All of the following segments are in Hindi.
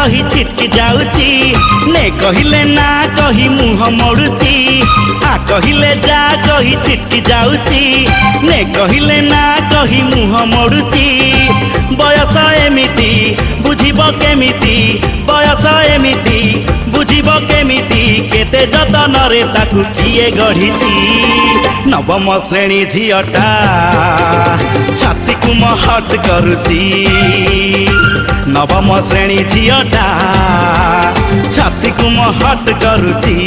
कही छिटकी जाउची ने कहिले ना कही मुह मोड़ुची आ कहिले जा कही छिटकी जाउची ने कहिले ना कही मुह मोड़ुची बयस एमिति बुझिब केमिति बयस एमिति बुझिब केमिति केते जतन रे ताकू किए गढ़ीची नवम श्रेणी झीटा छाती को महट करुची नवम श्रेणी झीटा छाती को महट करुची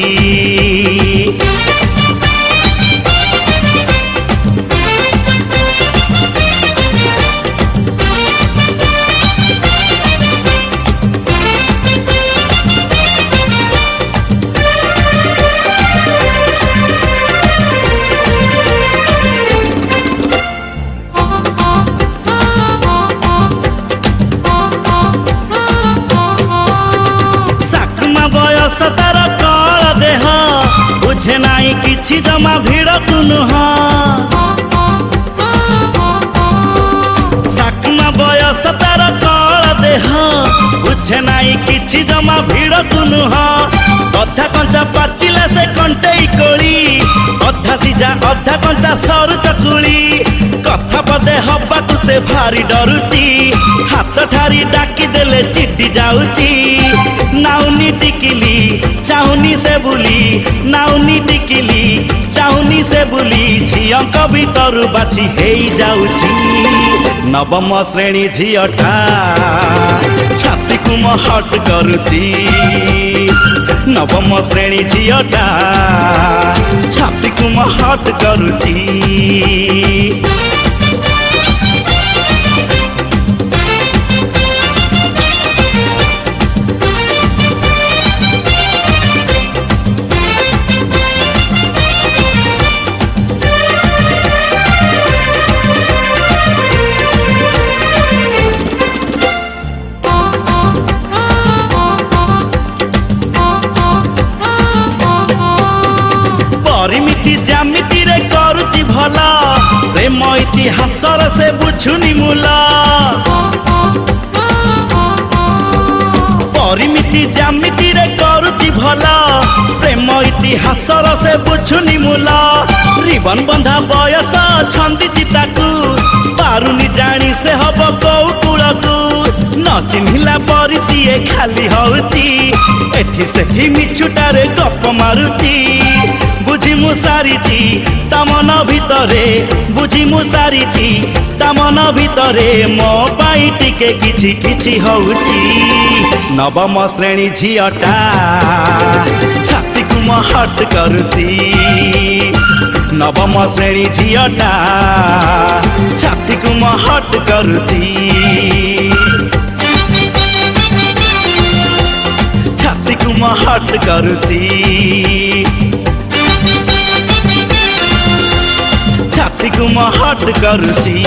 तार कल देह बुझे नाई किछि जमा भिड़ तु नुह साकमा बयस तार कल देह बुझे नाई किछि जमा भिड़ तु नुह अधा कंचा पाचिला से कंटेई कोली अधा सिजा अधा कंचा सरू चकुली कथा पदे हबाकू से भारी डरुची हाथ ठारी डाकी देले चिट्टी जाउची नाउनी टिकिली चाहुनी से बुली नाउनी टिकिली चाहुनी से बुली झियंक भीतर बाछी हेई जाउची नवम श्रेणी झीटा छाती को महट करुची नवम श्रेणी झीटा छाती को महट करुची परिमिति जामिति रे करुची भला प्रेम इतिहास से बुझुनी मूला परिमिति जामिति रे करुची भला प्रेम इतिहास से बुझुनी मूला रिबन बंधा बयस छंदी चिताकू पारुनी जानी से हब कौकुलकू न चिन्हिला परी सीए खाली होउची एठी सेठी मिछुटारे गप मारुची बुझी मु सारिची तमन भितरे बुझी मु सारिची तमन भितरे मो पाई टिके किछि किछि होउची नवम श्रेणी झीटा छाती को महट करुची नवम श्रेणी झीटा छाती को महट करुची छाती को महट करुची छाती को महट करुची।